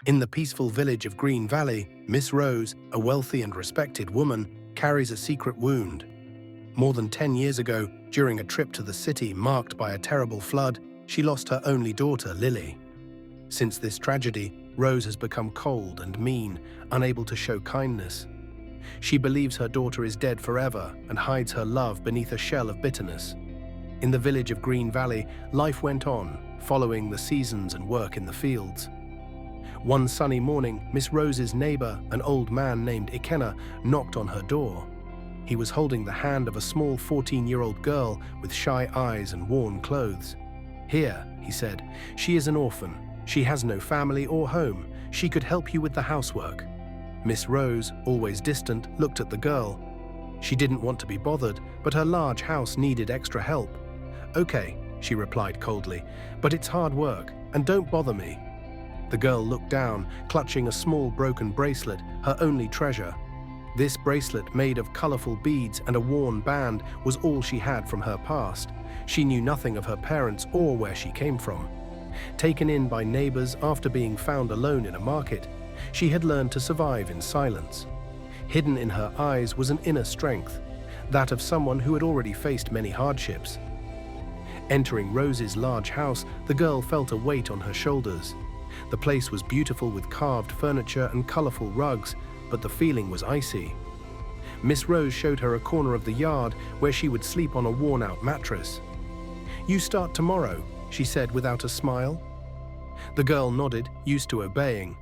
In the peaceful village of Green Valley, Miss Rose, a wealthy and respected woman, carries a secret wound. More than 10 years ago, during a trip to the city marked by a terrible flood, she lost her only daughter, Lily. Since this tragedy, Rose has become cold and mean, unable to show kindness. She believes her daughter is dead forever and hides her love beneath a shell of bitterness. In the village of Green Valley, life went on, following the seasons and work in the fields. One sunny morning, Miss Rose's neighbor, an old man named Ikenna, knocked on her door. He was holding the hand of a small 14-year-old girl with shy eyes and worn clothes. "Here," he said, "she is an orphan. She has no family or home. She could help you with the housework." Miss Rose, always distant, looked at the girl. She didn't want to be bothered, but her large house needed extra help. "Okay," she replied coldly, "but it's hard work, and don't bother me." The girl looked down, clutching a small broken bracelet, her only treasure. This bracelet, made of colorful beads and a worn band, was all she had from her past. She knew nothing of her parents or where she came from. Taken in by neighbors after being found alone in a market, she had learned to survive in silence. Hidden in her eyes was an inner strength, that of someone who had already faced many hardships. Entering Rose's large house, the girl felt a weight on her shoulders. The place was beautiful with carved furniture and colorful rugs, but the feeling was icy. Miss Rose showed her a corner of the yard where she would sleep on a worn-out mattress. "You start tomorrow," she said without a smile. The girl nodded, used to obeying.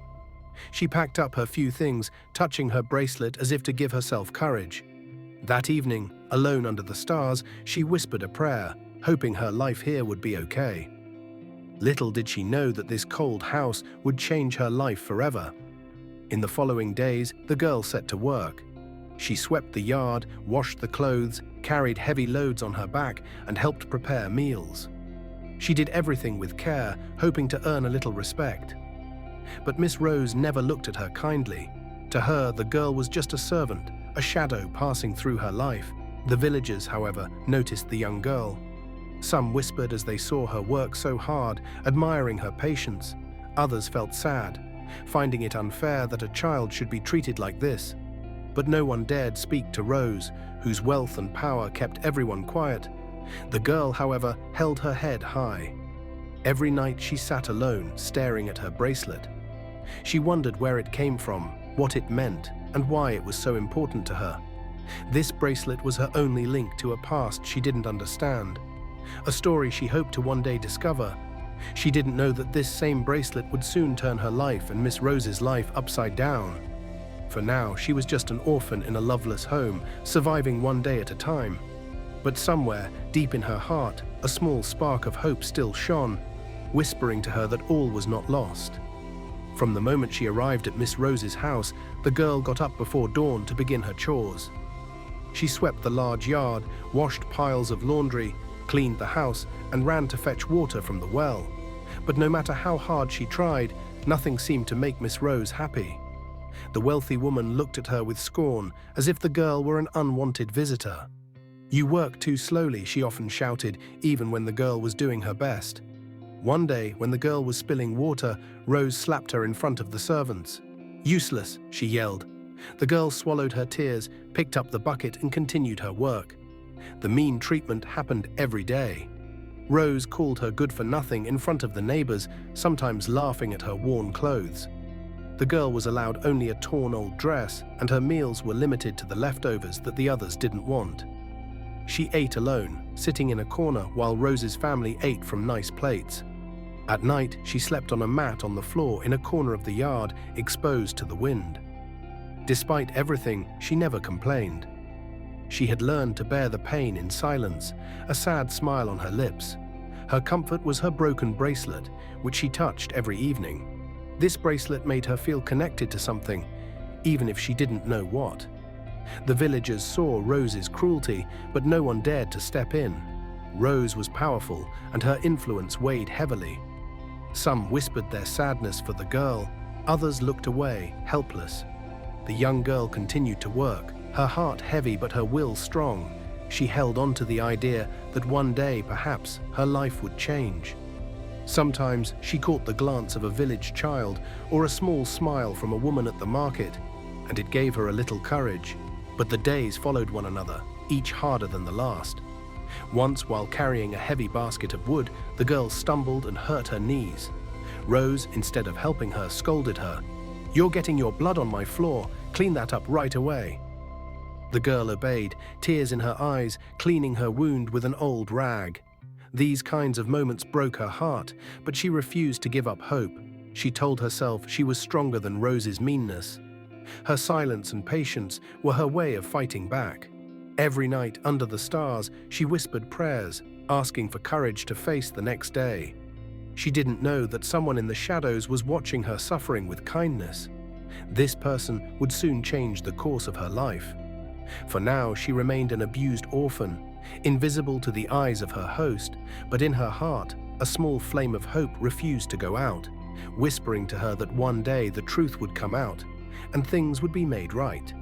She packed up her few things, touching her bracelet as if to give herself courage. That evening, alone under the stars, she whispered a prayer, hoping her life here would be okay. Little did she know that this cold house would change her life forever. In the following days, the girl set to work. She swept the yard, washed the clothes, carried heavy loads on her back, and helped prepare meals. She did everything with care, hoping to earn a little respect. But Miss Rose never looked at her kindly. To her, the girl was just a servant, a shadow passing through her life. The villagers, however, noticed the young girl. Some whispered as they saw her work so hard, admiring her patience. Others felt sad, finding it unfair that a child should be treated like this. But no one dared speak to Rose, whose wealth and power kept everyone quiet. The girl, however, held her head high. Every night she sat alone, staring at her bracelet. She wondered where it came from, what it meant, and why it was so important to her. This bracelet was her only link to a past she didn't understand, a story she hoped to one day discover. She didn't know that this same bracelet would soon turn her life and Miss Rose's life upside down. For now, she was just an orphan in a loveless home, surviving one day at a time. But somewhere, deep in her heart, a small spark of hope still shone, whispering to her that all was not lost. From the moment she arrived at Miss Rose's house, the girl got up before dawn to begin her chores. She swept the large yard, washed piles of laundry, cleaned the house, and ran to fetch water from the well. But no matter how hard she tried, nothing seemed to make Miss Rose happy. The wealthy woman looked at her with scorn, as if the girl were an unwanted visitor. "You work too slowly," she often shouted, even when the girl was doing her best. One day, when the girl was spilling water, Rose slapped her in front of the servants. "Useless," she yelled. The girl swallowed her tears, picked up the bucket, and continued her work. The mean treatment happened every day. Rose called her good for nothing in front of the neighbors, sometimes laughing at her worn clothes. The girl was allowed only a torn old dress, and her meals were limited to the leftovers that the others didn't want. She ate alone, sitting in a corner while Rose's family ate from nice plates. At night, she slept on a mat on the floor in a corner of the yard, exposed to the wind. Despite everything, she never complained. She had learned to bear the pain in silence, a sad smile on her lips. Her comfort was her broken bracelet, which she touched every evening. This bracelet made her feel connected to something, even if she didn't know what. The villagers saw Rose's cruelty, but no one dared to step in. Rose was powerful, and her influence weighed heavily. Some whispered their sadness for the girl, others looked away, helpless. The young girl continued to work, her heart heavy but her will strong. She held on to the idea that one day, perhaps, her life would change. Sometimes she caught the glance of a village child or a small smile from a woman at the market, and it gave her a little courage. But the days followed one another, each harder than the last. Once, while carrying a heavy basket of wood, the girl stumbled and hurt her knees. Rose, instead of helping her, scolded her. "You're getting your blood on my floor. Clean that up right away." The girl obeyed, tears in her eyes, cleaning her wound with an old rag. These kinds of moments broke her heart, but she refused to give up hope. She told herself she was stronger than Rose's meanness. Her silence and patience were her way of fighting back. Every night, under the stars, she whispered prayers, asking for courage to face the next day. She didn't know that someone in the shadows was watching her suffering with kindness. This person would soon change the course of her life. For now, she remained an abused orphan, invisible to the eyes of her host, but in her heart, a small flame of hope refused to go out, whispering to her that one day the truth would come out, and things would be made right.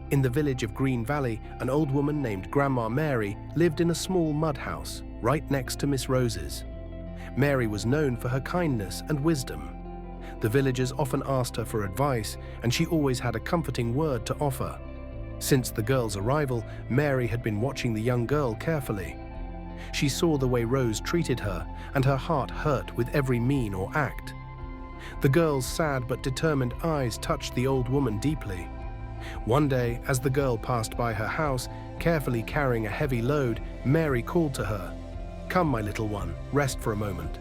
In the village of Green Valley, an old woman named Grandma Mary lived in a small mud house, right next to Miss Rose's. Mary was known for her kindness and wisdom. The villagers often asked her for advice, and she always had a comforting word to offer. Since the girl's arrival, Mary had been watching the young girl carefully. She saw the way Rose treated her, and her heart hurt with every mean or act. The girl's sad but determined eyes touched the old woman deeply. One day, as the girl passed by her house, carefully carrying a heavy load, Mary called to her, "Come, my little one, rest for a moment."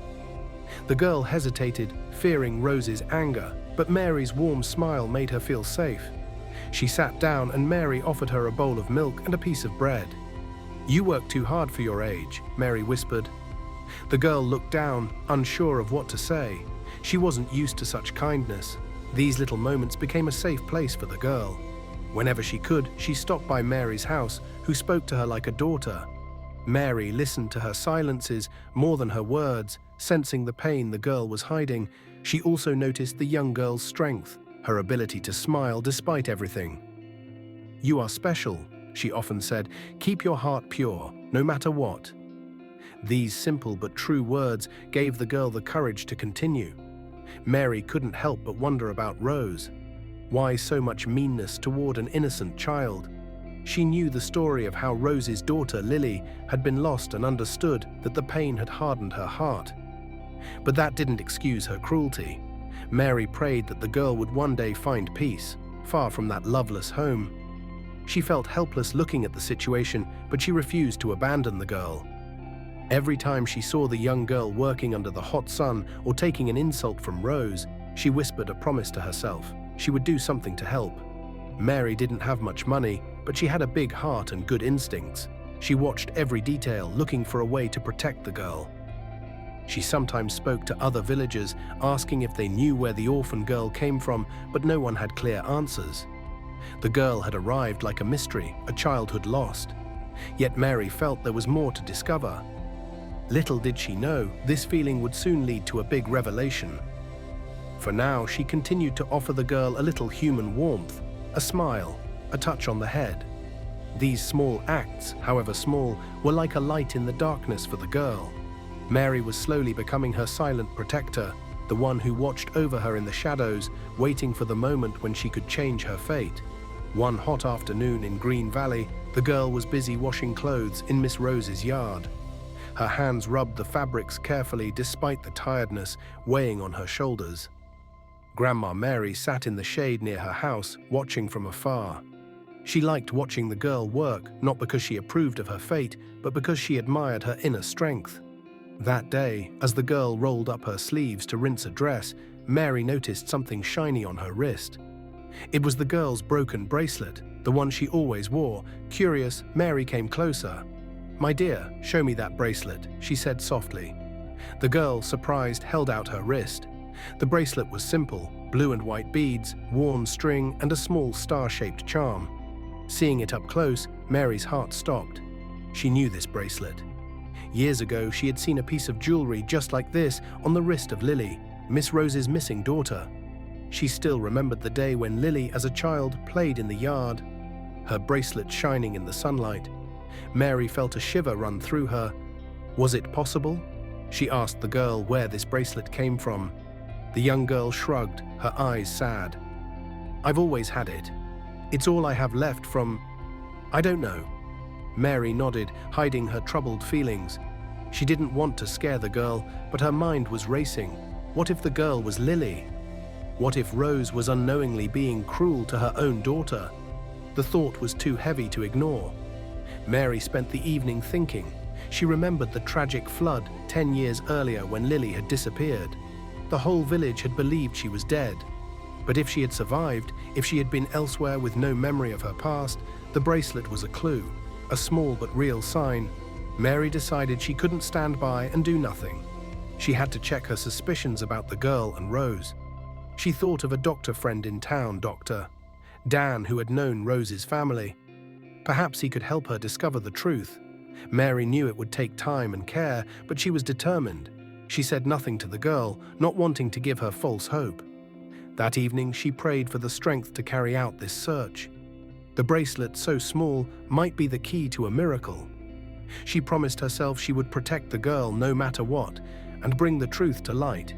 The girl hesitated, fearing Rose's anger, but Mary's warm smile made her feel safe. She sat down and Mary offered her a bowl of milk and a piece of bread. "You work too hard for your age," Mary whispered. The girl looked down, unsure of what to say. She wasn't used to such kindness. These little moments became a safe place for the girl. Whenever she could, she stopped by Mary's house, who spoke to her like a daughter. Mary listened to her silences more than her words, sensing the pain the girl was hiding. She also noticed the young girl's strength, her ability to smile despite everything. "You are special," she often said. "Keep your heart pure, no matter what." These simple but true words gave the girl the courage to continue. Mary couldn't help but wonder about Rose. Why so much meanness toward an innocent child? She knew the story of how Rose's daughter, Lily, had been lost and understood that the pain had hardened her heart. But that didn't excuse her cruelty. Mary prayed that the girl would one day find peace, far from that loveless home. She felt helpless looking at the situation, but she refused to abandon the girl. Every time she saw the young girl working under the hot sun or taking an insult from Rose, she whispered a promise to herself. She would do something to help. Mary didn't have much money, but she had a big heart and good instincts. She watched every detail, looking for a way to protect the girl. She sometimes spoke to other villagers, asking if they knew where the orphan girl came from, but no one had clear answers. The girl had arrived like a mystery, a childhood lost. Yet Mary felt there was more to discover. Little did she know, this feeling would soon lead to a big revelation. For now, she continued to offer the girl a little human warmth, a smile, a touch on the head. These small acts, however small, were like a light in the darkness for the girl. Mary was slowly becoming her silent protector, the one who watched over her in the shadows, waiting for the moment when she could change her fate. One hot afternoon in Green Valley, the girl was busy washing clothes in Miss Rose's yard. Her hands rubbed the fabrics carefully despite the tiredness weighing on her shoulders. Grandma Mary sat in the shade near her house, watching from afar. She liked watching the girl work, not because she approved of her fate, but because she admired her inner strength. That day, as the girl rolled up her sleeves to rinse a dress, Mary noticed something shiny on her wrist. It was the girl's broken bracelet, the one she always wore. Curious, Mary came closer. "My dear, show me that bracelet," she said softly. The girl, surprised, held out her wrist. The bracelet was simple, blue and white beads, worn string, and a small star-shaped charm. Seeing it up close, Mary's heart stopped. She knew this bracelet. Years ago, she had seen a piece of jewelry just like this on the wrist of Lily, Miss Rose's missing daughter. She still remembered the day when Lily, as a child, played in the yard, her bracelet shining in the sunlight. Mary felt a shiver run through her. Was it possible? She asked the girl where this bracelet came from. The young girl shrugged, her eyes sad. "I've always had it. It's all I have left from... I don't know." Mary nodded, hiding her troubled feelings. She didn't want to scare the girl, but her mind was racing. What if the girl was Lily? What if Rose was unknowingly being cruel to her own daughter? The thought was too heavy to ignore. Mary spent the evening thinking. She remembered the tragic flood 10 years earlier when Lily had disappeared. The whole village had believed she was dead. But if she had survived, if she had been elsewhere with no memory of her past, the bracelet was a clue, a small but real sign. Mary decided she couldn't stand by and do nothing. She had to check her suspicions about the girl and Rose. She thought of a doctor friend in town, Dr. Dan, who had known Rose's family. Perhaps he could help her discover the truth. Mary knew it would take time and care, but she was determined. She said nothing to the girl, not wanting to give her false hope. That evening, she prayed for the strength to carry out this search. The bracelet, so small, might be the key to a miracle. She promised herself she would protect the girl no matter what, and bring the truth to light.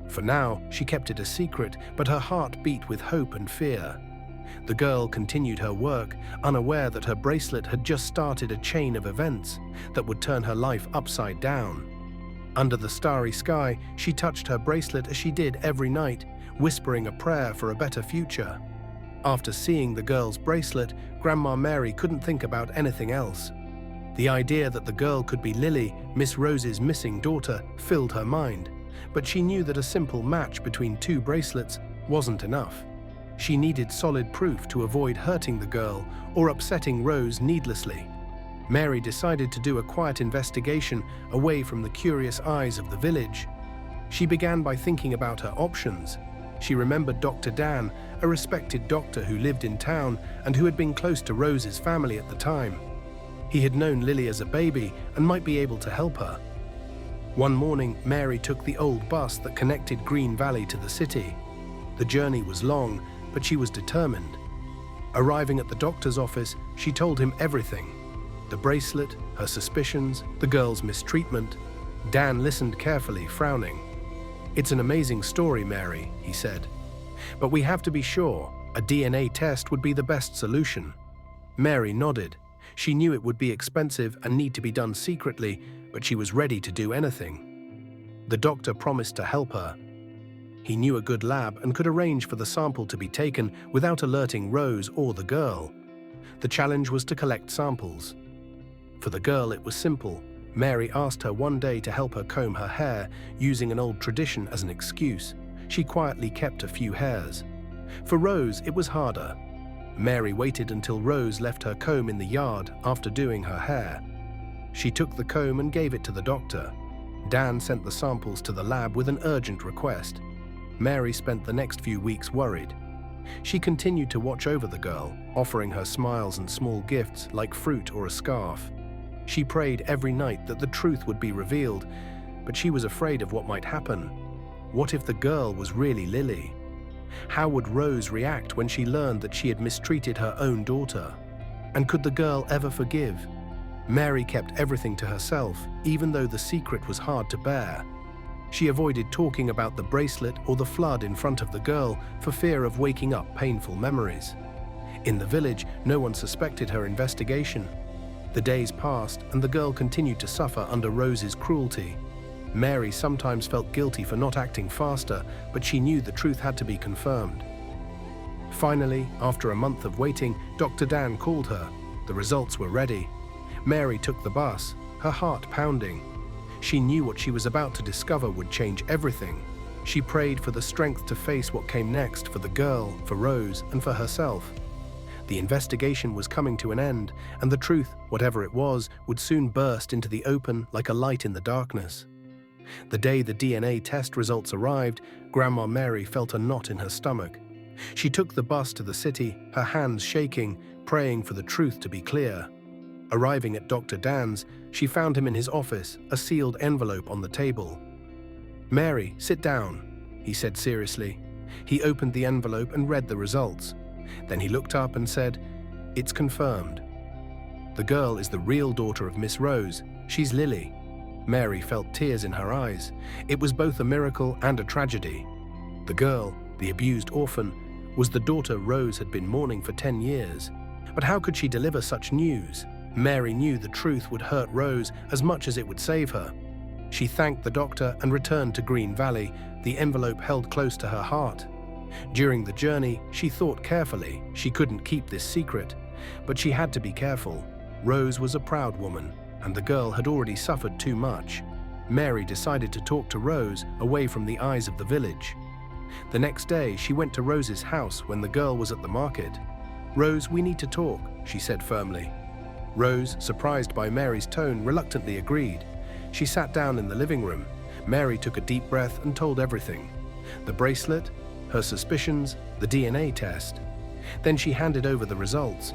For now, she kept it a secret, but her heart beat with hope and fear. The girl continued her work, unaware that her bracelet had just started a chain of events that would turn her life upside down. Under the starry sky, she touched her bracelet as she did every night, whispering a prayer for a better future. After seeing the girl's bracelet, Grandma Mary couldn't think about anything else. The idea that the girl could be Lily, Miss Rose's missing daughter, filled her mind, but she knew that a simple match between two bracelets wasn't enough. She needed solid proof to avoid hurting the girl or upsetting Rose needlessly. Mary decided to do a quiet investigation away from the curious eyes of the village. She began by thinking about her options. She remembered Dr. Dan, a respected doctor who lived in town and who had been close to Rose's family at the time. He had known Lily as a baby and might be able to help her. One morning, Mary took the old bus that connected Green Valley to the city. The journey was long, but she was determined. Arriving at the doctor's office, she told him everything. The bracelet, her suspicions, the girl's mistreatment. Dan listened carefully, frowning. "It's an amazing story, Mary," he said. "But we have to be sure. A DNA test would be the best solution." Mary nodded. She knew it would be expensive and need to be done secretly, but she was ready to do anything. The doctor promised to help her. He knew a good lab and could arrange for the sample to be taken without alerting Rose or the girl. The challenge was to collect samples. For the girl, it was simple. Mary asked her one day to help her comb her hair, using an old tradition as an excuse. She quietly kept a few hairs. For Rose, it was harder. Mary waited until Rose left her comb in the yard after doing her hair. She took the comb and gave it to the doctor. Dan sent the samples to the lab with an urgent request. Mary spent the next few weeks worried. She continued to watch over the girl, offering her smiles and small gifts like fruit or a scarf. She prayed every night that the truth would be revealed, but she was afraid of what might happen. What if the girl was really Lily? How would Rose react when she learned that she had mistreated her own daughter? And could the girl ever forgive? Mary kept everything to herself, even though the secret was hard to bear. She avoided talking about the bracelet or the flood in front of the girl for fear of waking up painful memories. In the village, no one suspected her investigation. The days passed, and the girl continued to suffer under Rose's cruelty. Mary sometimes felt guilty for not acting faster, but she knew the truth had to be confirmed. Finally, after a month of waiting, Dr. Dan called her. The results were ready. Mary took the bus, her heart pounding. She knew what she was about to discover would change everything. She prayed for the strength to face what came next for the girl, for Rose, and for herself. The investigation was coming to an end, and the truth, whatever it was, would soon burst into the open like a light in the darkness. The day the DNA test results arrived, Grandma Mary felt a knot in her stomach. She took the bus to the city, her hands shaking, praying for the truth to be clear. Arriving at Dr. Dan's, she found him in his office, a sealed envelope on the table. "Mary, sit down," he said seriously. He opened the envelope and read the results. Then he looked up and said, "It's confirmed. The girl is the real daughter of Miss Rose. She's Lily." Mary felt tears in her eyes. It was both a miracle and a tragedy. The girl, the abused orphan, was the daughter Rose had been mourning for 10 years. But how could she deliver such news? Mary knew the truth would hurt Rose as much as it would save her. She thanked the doctor and returned to Green Valley, the envelope held close to her heart. During the journey, she thought carefully. She couldn't keep this secret, but she had to be careful. Rose was a proud woman, and the girl had already suffered too much. Mary decided to talk to Rose away from the eyes of the village. The next day, she went to Rose's house when the girl was at the market. "Rose, we need to talk," she said firmly. Rose, surprised by Mary's tone, reluctantly agreed. She sat down in the living room. Mary took a deep breath and told everything. The bracelet, her suspicions, the DNA test. Then she handed over the results.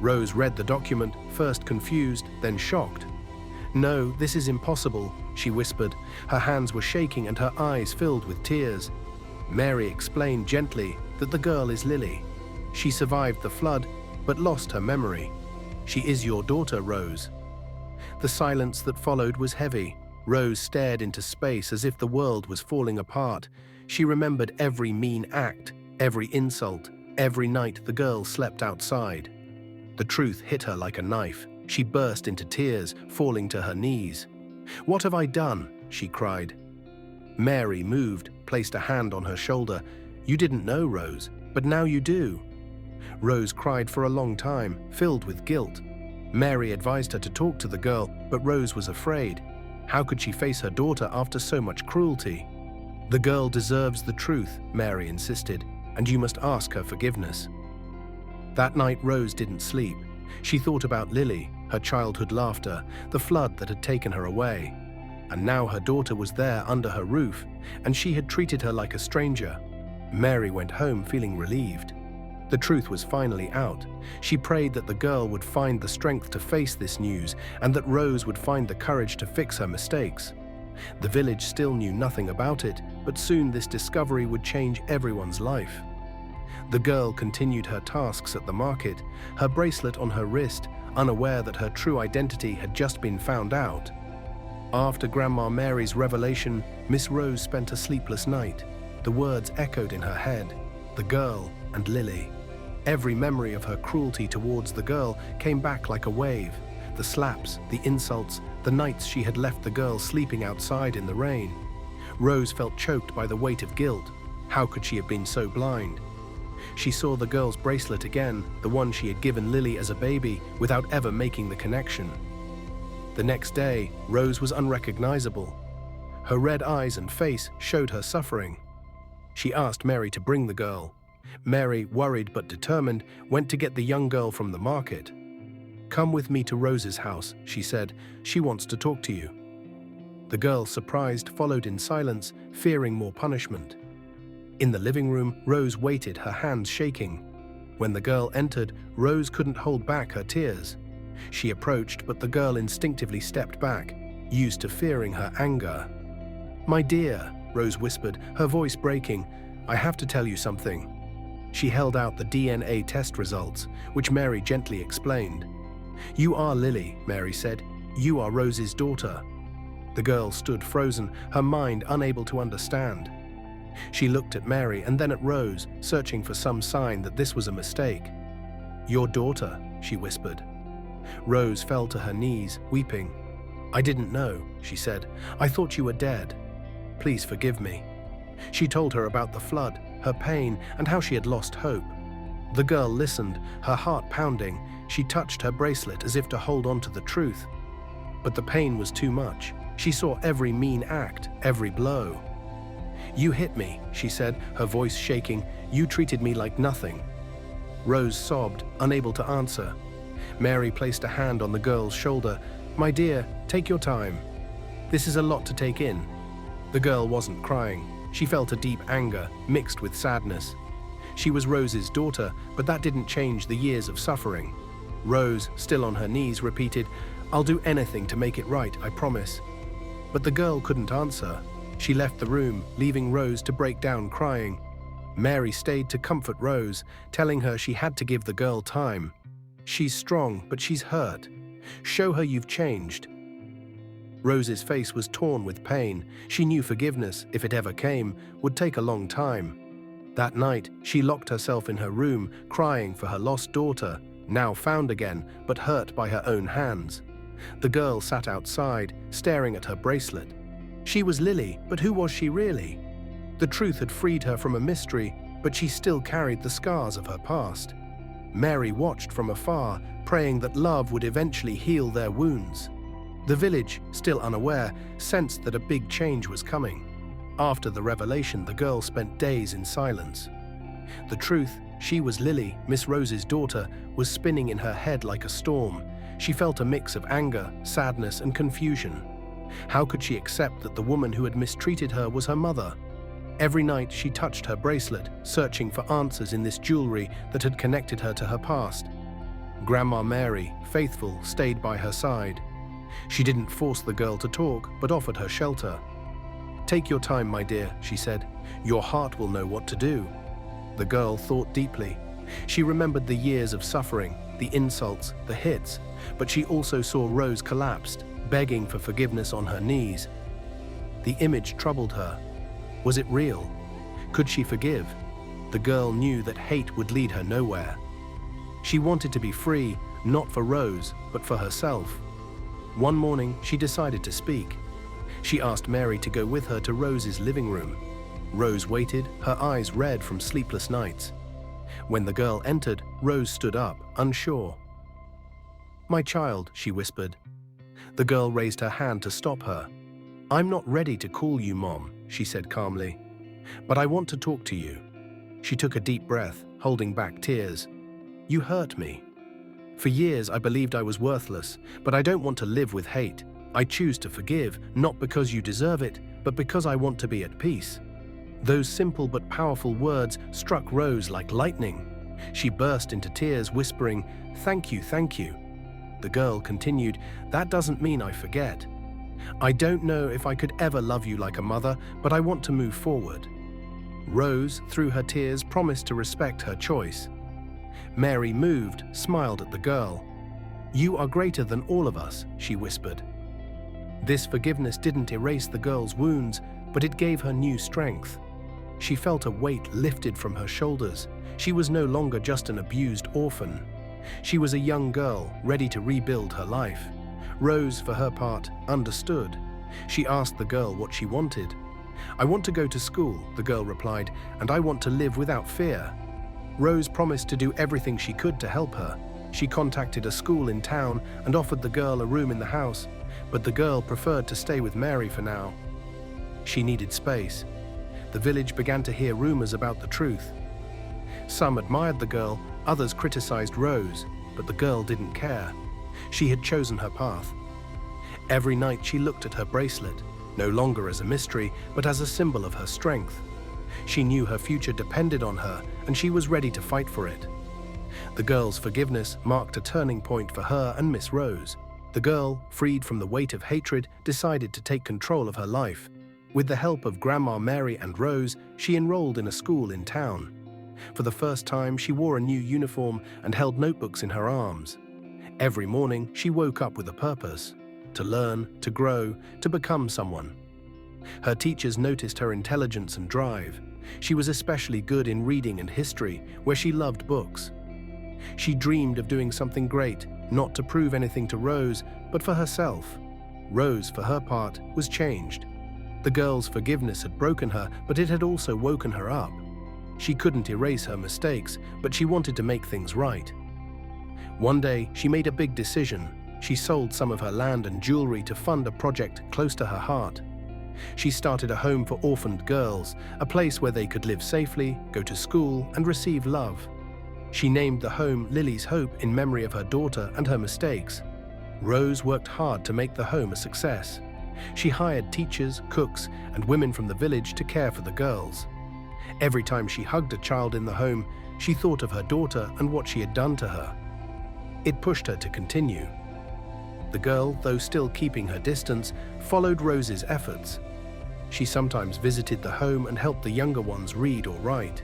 Rose read the document, first confused, then shocked. "No, this is impossible," she whispered. Her hands were shaking and her eyes filled with tears. Mary explained gently that the girl is Lily. She survived the flood, but lost her memory. "She is your daughter, Rose." The silence that followed was heavy. Rose stared into space as if the world was falling apart. She remembered every mean act, every insult, every night the girl slept outside. The truth hit her like a knife. She burst into tears, falling to her knees. "What have I done?" she cried. Mary moved, placed a hand on her shoulder. "You didn't know, Rose, but now you do." Rose cried for a long time, filled with guilt. Mary advised her to talk to the girl, but Rose was afraid. How could she face her daughter after so much cruelty? "The girl deserves the truth," Mary insisted, "and you must ask her forgiveness." That night, Rose didn't sleep. She thought about Lily, her childhood laughter, the flood that had taken her away. And now her daughter was there under her roof, and she had treated her like a stranger. Mary went home feeling relieved. The truth was finally out. She prayed that the girl would find the strength to face this news, and that Rose would find the courage to fix her mistakes. The village still knew nothing about it, but soon this discovery would change everyone's life. The girl continued her tasks at the market, her bracelet on her wrist, unaware that her true identity had just been found out. After Grandma Mary's revelation, Miss Rose spent a sleepless night. The words echoed in her head: the girl and Lily. Every memory of her cruelty towards the girl came back like a wave. The slaps, the insults, the nights she had left the girl sleeping outside in the rain. Rose felt choked by the weight of guilt. How could she have been so blind? She saw the girl's bracelet again, the one she had given Lily as a baby, without ever making the connection. The next day, Rose was unrecognizable. Her red eyes and face showed her suffering. She asked Mary to bring the girl. Mary, worried but determined, went to get the young girl from the market. "Come with me to Rose's house," she said. "She wants to talk to you." The girl, surprised, followed in silence, fearing more punishment. In the living room, Rose waited, her hands shaking. When the girl entered, Rose couldn't hold back her tears. She approached, but the girl instinctively stepped back, used to fearing her anger. "My dear," Rose whispered, her voice breaking, "I have to tell you something." She held out the DNA test results, which Mary gently explained. "You are Lily," Mary said. "You are Rose's daughter." The girl stood frozen, her mind unable to understand. She looked at Mary and then at Rose, searching for some sign that this was a mistake. "Your daughter," she whispered. Rose fell to her knees, weeping. "I didn't know," she said. "I thought you were dead. Please forgive me." She told her about the flood, her pain, and how she had lost hope. The girl listened, her heart pounding. She touched her bracelet as if to hold on to the truth. But the pain was too much. She saw every mean act, every blow. "You hit me," she said, her voice shaking. "You treated me like nothing." Rose sobbed, unable to answer. Mary placed a hand on the girl's shoulder. "My dear, take your time. This is a lot to take in." The girl wasn't crying. She felt a deep anger, mixed with sadness. She was Rose's daughter, but that didn't change the years of suffering. Rose, still on her knees, repeated, "I'll do anything to make it right, I promise." But the girl couldn't answer. She left the room, leaving Rose to break down crying. Mary stayed to comfort Rose, telling her she had to give the girl time. "She's strong, but she's hurt. Show her you've changed." Rose's face was torn with pain. She knew forgiveness, if it ever came, would take a long time. That night, she locked herself in her room, crying for her lost daughter, now found again, but hurt by her own hands. The girl sat outside, staring at her bracelet. She was Lily, but who was she really? The truth had freed her from a mystery, but she still carried the scars of her past. Mary watched from afar, praying that love would eventually heal their wounds. The village, still unaware, sensed that a big change was coming. After the revelation, the girl spent days in silence. The truth, she was Lily, Miss Rose's daughter, was spinning in her head like a storm. She felt a mix of anger, sadness, and confusion. How could she accept that the woman who had mistreated her was her mother? Every night she touched her bracelet, searching for answers in this jewelry that had connected her to her past. Grandma Mary, faithful, stayed by her side. She didn't force the girl to talk, but offered her shelter. "Take your time, my dear," she said. "Your heart will know what to do." The girl thought deeply. She remembered the years of suffering, the insults, the hits, but she also saw Rose collapsed, begging for forgiveness on her knees. The image troubled her. Was it real? Could she forgive? The girl knew that hate would lead her nowhere. She wanted to be free, not for Rose, but for herself. One morning, she decided to speak. She asked Mary to go with her to Rose's living room. Rose waited, her eyes red from sleepless nights. When the girl entered, Rose stood up, unsure. "My child," she whispered. The girl raised her hand to stop her. "I'm not ready to call you Mom," she said calmly, "but I want to talk to you." She took a deep breath, holding back tears. "You hurt me. For years I believed I was worthless, but I don't want to live with hate. I choose to forgive, not because you deserve it, but because I want to be at peace." Those simple but powerful words struck Rose like lightning. She burst into tears, whispering, "Thank you, thank you." The girl continued, "That doesn't mean I forget. I don't know if I could ever love you like a mother, but I want to move forward." Rose, through her tears, promised to respect her choice. Mary, moved, smiled at the girl. "You are greater than all of us," she whispered. This forgiveness didn't erase the girl's wounds, but it gave her new strength. She felt a weight lifted from her shoulders. She was no longer just an abused orphan. She was a young girl, ready to rebuild her life. Rose, for her part, understood. She asked the girl what she wanted. "I want to go to school," the girl replied, "and I want to live without fear." Rose promised to do everything she could to help her. She contacted a school in town and offered the girl a room in the house, but the girl preferred to stay with Mary for now. She needed space. The village began to hear rumors about the truth. Some admired the girl, others criticized Rose, but the girl didn't care. She had chosen her path. Every night she looked at her bracelet, no longer as a mystery, but as a symbol of her strength. She knew her future depended on her, and she was ready to fight for it. The girl's forgiveness marked a turning point for her and Miss Rose. The girl, freed from the weight of hatred, decided to take control of her life. With the help of Grandma Mary and Rose, she enrolled in a school in town. For the first time, she wore a new uniform and held notebooks in her arms. Every morning, she woke up with a purpose: to learn, to grow, to become someone. Her teachers noticed her intelligence and drive. She was especially good in reading and history, where she loved books. She dreamed of doing something great, not to prove anything to Rose, but for herself. Rose, for her part, was changed. The girl's forgiveness had broken her, but it had also woken her up. She couldn't erase her mistakes, but she wanted to make things right. One day, she made a big decision. She sold some of her land and jewelry to fund a project close to her heart. She started a home for orphaned girls, a place where they could live safely, go to school, and receive love. She named the home Lily's Hope in memory of her daughter and her mistakes. Rose worked hard to make the home a success. She hired teachers, cooks, and women from the village to care for the girls. Every time she hugged a child in the home, she thought of her daughter and what she had done to her. It pushed her to continue. The girl, though still keeping her distance, followed Rose's efforts. She sometimes visited the home and helped the younger ones read or write.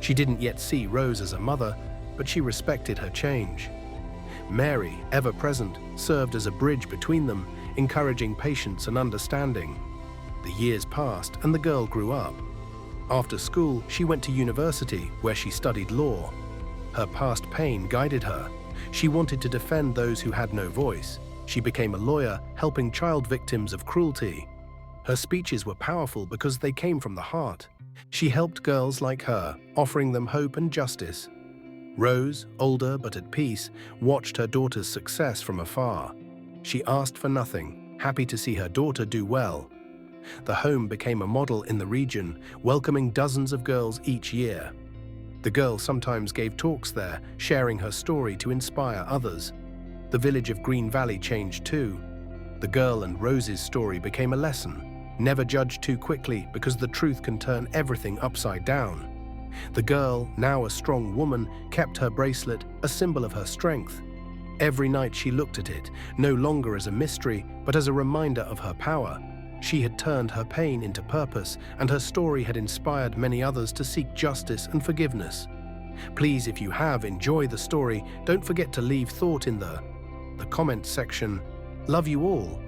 She didn't yet see Rose as a mother, but she respected her change. Mary, ever present, served as a bridge between them, encouraging patience and understanding. The years passed and the girl grew up. After school, she went to university, where she studied law. Her past pain guided her. She wanted to defend those who had no voice. She became a lawyer, helping child victims of cruelty. Her speeches were powerful because they came from the heart. She helped girls like her, offering them hope and justice. Rose, older but at peace, watched her daughter's success from afar. She asked for nothing, happy to see her daughter do well. The home became a model in the region, welcoming dozens of girls each year. The girl sometimes gave talks there, sharing her story to inspire others. The village of Green Valley changed too. The girl and Rose's story became a lesson. Never judge too quickly, because the truth can turn everything upside down. The girl, now a strong woman, kept her bracelet, a symbol of her strength. Every night she looked at it, no longer as a mystery, but as a reminder of her power. She had turned her pain into purpose, and her story had inspired many others to seek justice and forgiveness. Please, if you have enjoyed the story, don't forget to leave thought in the comment section. Love you all.